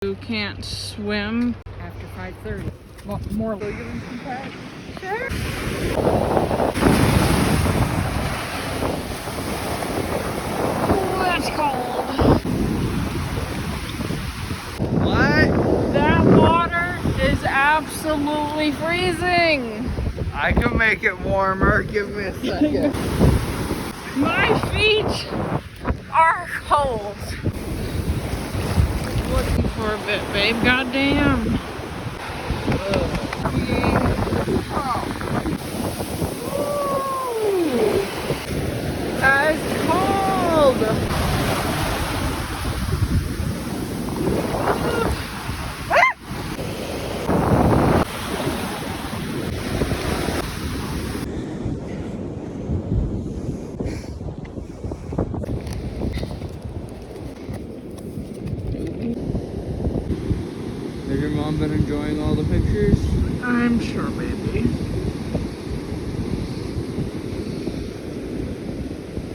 Who can't swim. After 5:30. Well, more. So give them some pads. Sure. Oh, that's cold. What? That water is absolutely freezing. I can make it warmer. Give me a second. My feet are cold. Looking for a bit, babe. Goddamn. That's cold. Has your mom been enjoying all the pictures? I'm sure, baby.